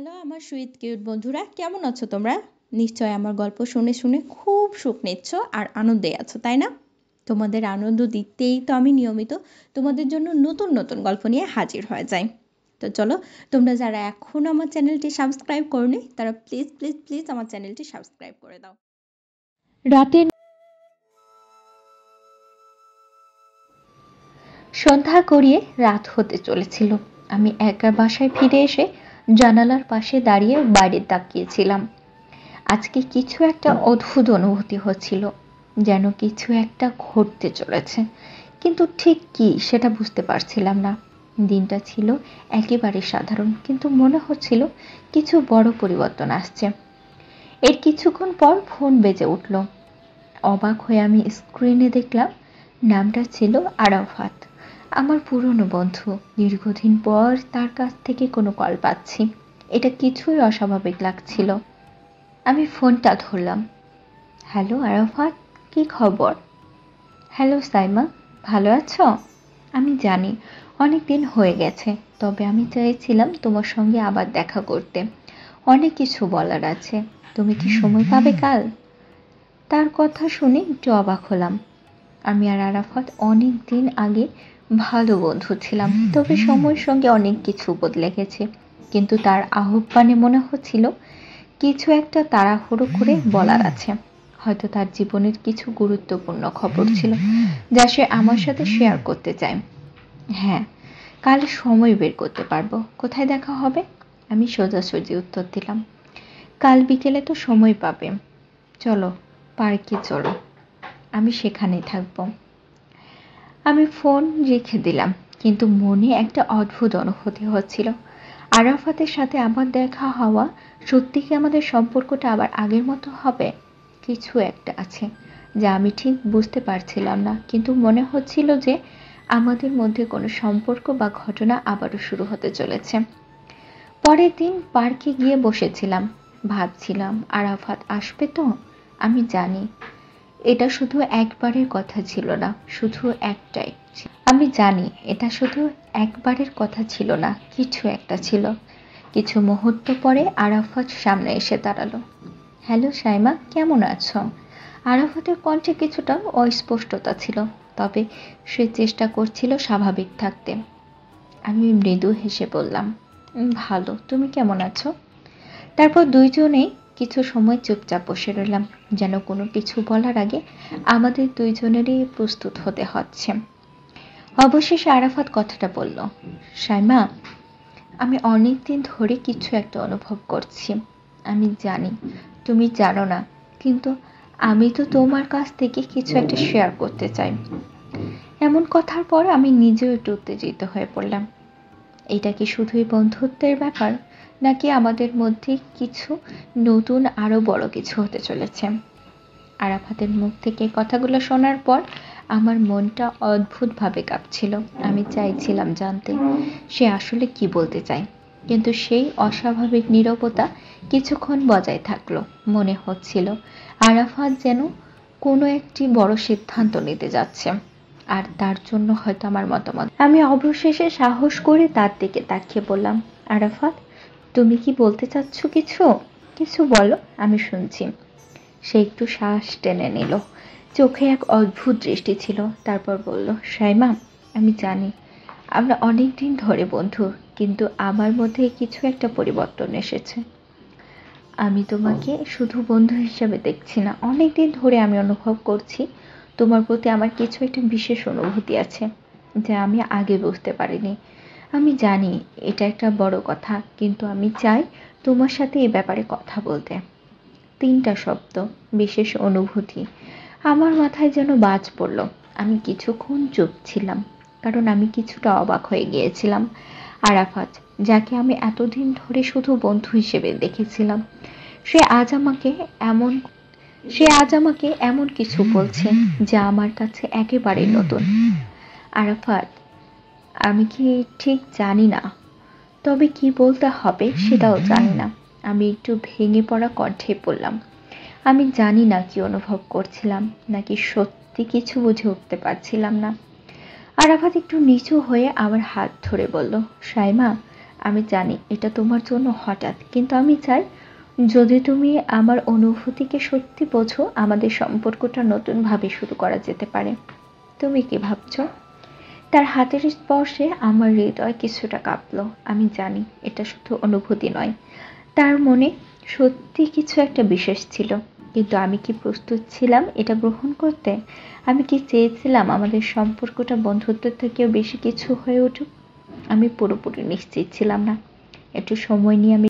Hello আমার sweet cute বন্ধুরা, কেমন আছো তোমরা? নিশ্চয় আমার গল্প শুনে শুনে খুব সুখ নিচ্ছ আর আনন্দে আছো, তাই না? তোমাদের আনন্দ দিতেই তো আমি নিয়মিত তোমাদের জন্য নতুন নতুন গল্প নিয়ে হাজির হয়ে যাই। তো চলো, তোমরা যারা এখনও আমার চ্যানেলটি সাবস্ক্রাইব করনি তারা প্লিজ প্লিজ প্লিজ আমার চ্যানেলটি সাবস্ক্রাইব করে দাও। রাতের সন্ধ্যা গড়িয়ে রাত হতে চলেছিল। আমি একা বাসায় ফিরে এসে জানালার পাশে দাঁড়িয়ে বাইরে তাকিয়েছিলাম। আজকে কিছু একটা অদ্ভুত অনুভূতি হচ্ছিল, যেন কিছু একটা ঘটতে চলেছে, কিন্তু ঠিক কি সেটা বুঝতে পারছিলাম না। দিনটা ছিল একেবারে সাধারণ, কিন্তু মনে হচ্ছিল কিছু বড় পরিবর্তন আসছে। এর কিছুক্ষণ পর ফোন বেজে উঠল। অবাক হয়ে আমি স্ক্রিনে দেখলাম নামটা ছিল আরাফাত, আমার পুরনো বন্ধু। দীর্ঘদিন পর তার কাছ থেকে কোনো কল পাচ্ছি, এটা কিছুই অস্বাভাবিক লাগছিল। আমি ফোনটা ধরলাম। হ্যালো আরাফাত, কি খবর? হ্যালো সাইমা, ভালো আছো? আমি জানি অনেক দিন হয়ে গেছে, তবে আমি চাইছিলাম তোমার সঙ্গে আবার দেখা করতে। অনেক কিছু বলার আছে। তুমি কি সময় পাবে কাল? তার কথা শুনে একটু অবাক হলাম। আমি আর আরাফাত অনেক দিন আগে ভালো বন্ধু ছিলাম, তবে সময়ের সঙ্গে অনেক কিছু বদলে গেছে। কিন্তু তার আহ্বানে মনে হচ্ছিল কিছু একটা তাড়াহুড়ো করে বলার আছে। হয়তো তার জীবনের কিছু গুরুত্বপূর্ণ খবর ছিল যা সে আমার সাথে শেয়ার করতে চায়। হ্যাঁ, কাল সময় বের করতে পারবো। কোথায় দেখা হবে? আমি সোজাসুজি উত্তর দিলাম। কাল বিকেলে তো সময় পাবে। চলো, পার্কে চলো, আমি সেখানেই থাকবো। আমি ফোন রেখে দিলাম, কিন্তু মনে একটা অদ্ভুত অনুভূতি হচ্ছিল। আরাফাতের সাথে আমার দেখা হওয়া সত্যি কি আমাদের সম্পর্কটা আবার আগের মতো হবে? কিছু একটা আছে যা আমি ঠিক বুঝতে পারছিলাম না, কিন্তু মনে হচ্ছিল যে আমাদের মধ্যে কোনো সম্পর্ক বা ঘটনা আবারও শুরু হতে চলেছে। পরের দিন পার্কে গিয়ে বসেছিলাম, ভাবছিলাম আরাফাত আসবে তো। আমি জানি এটা শুধু একবারের কথা ছিল না, শুধু একটাই। আমি জানি এটা শুধু একবারের কথা ছিল না, কিছু একটা ছিল। কিছু মুহূর্ত পরে আরাফাত সামনে এসে দাঁড়ালো। হ্যালো সাইমা, কেমন আছো? আরাফাতের কণ্ঠে কিছুটা অস্পষ্টতা ছিল, তবে সে চেষ্টা করছিল স্বাভাবিক থাকতে। আমি মৃদু হেসে বললাম, ভালো, তুমি কেমন আছো? তারপর দুইজনেই কিছু সময় চুপচাপ বসে রইলাম, যেন কোনো কিছু বলার আগে আমাদের দুইজনেরই প্রস্তুত হতে হচ্ছে। অবশেষে আরাফাত কথাটা বলল, সাইমা, আমি অনেক দিন ধরে কিছু একটা অনুভব করছি। আমি জানি তুমি জানো না, কিন্তু আমি তো তোমার কাছ থেকে কিছু একটা শেয়ার করতে চাই। এমন কথার পর আমি নিজেও একটু উত্তেজিত হয়ে পড়লাম। এটা কি শুধুই বন্ধুত্বের ব্যাপার, নাকি আমাদের মধ্যে কিছু নতুন আরো বড় কিছু হতে চলেছে? আরাফাতের মুখ থেকে কথাগুলো শোনার পর আমার মনটা অদ্ভুতভাবে কাঁপছিল। আমি চাইছিলাম জানতে সে আসলে কি বলতে চায়, কিন্তু সেই অস্বাভাবিক নীরবতা কিছুক্ষণ বজায় থাকলো। মনে হচ্ছিল আরাফাত যেন কোনো একটি বড় সিদ্ধান্ত নিতে যাচ্ছে, আর তার জন্য হয়তো আমার মতামত। আমি অবশেষে সাহস করে তার দিকে তাকিয়ে বললাম, আরাফাত, তুমি কি বলতে চাচ্ছ? কিছু কিছু বলো, আমি শুনছি। সে একটু শ্বাস টেনে নিল, চোখে এক অদ্ভুত দৃষ্টি ছিল। তারপর বলল, সাইমা, আমি জানি আমরা অনেক দিন ধরে বন্ধু, কিন্তু আমার মধ্যে কিছু একটা পরিবর্তন এসেছে। আমি তোমাকে শুধু বন্ধু হিসেবে দেখছি না, অনেক দিন ধরে আমি অনুভব করছি তোমার প্রতি আমার কিছু একটা বিশেষ অনুভূতি আছে, যা আমি আগে বুঝতে পারিনি। আমি জানি এটা একটা বড় কথা, কিন্তু আমি চাই তোমার সাথে এই ব্যাপারে কথা বলতে। 3টা শব্দ, বিশেষ অনুভূতি, আমার মাথায় যেন বাজ পড়ল। আমি কিছুক্ষণ চুপ ছিলাম, কারণ আমি কিছুটা অবাক হয়ে গিয়েছিলাম। আরাফাত, যাকে আমি এতদিন ধরে শুধু বন্ধু হিসেবে দেখেছিলাম, সে আজ আমাকে এমন কিছু বলছে যা আমার কাছে একেবারেই নতুন। আরাফাত, আমি কি ঠিক জানি না, তবে কি বলতে হবে সেটাও জানি না। আমি একটু ভেঙে পড়া কণ্ঠে বললাম, আমি জানি না কি অনুভব করছিলাম, নাকি সত্যি কিছু বুঝে উঠতে পারছিলাম না। আরাফাত একটু নিচু হয়ে আমার হাত ধরে বলল, সাইমা, আমি জানি এটা তোমার জন্য হঠাৎ, কিন্তু আমি চাই যদি তুমি আমার অনুভূতিকে সত্যি বোঝো, আমাদের সম্পর্কটা নতুনভাবে শুরু করা যেতে পারে। তুমি কি ভাবছো? তার হাতের স্পর্শে আমার হৃদয় কিছুটা কাঁপলো। আমি জানি এটা শুধু অনুভূতি নয়, তার মনে সত্যি কিছু একটা বিশেষ ছিল। কিন্তু আমি কি প্রস্তুত ছিলাম এটা গ্রহণ করতে? আমি কি চেয়েছিলাম আমাদের সম্পর্কটা বন্ধুত্বের থেকেও বেশি কিছু হয়ে উঠুক? আমি পুরোপুরি নিশ্চিত ছিলাম না। একটু সময় নিয়ে আমি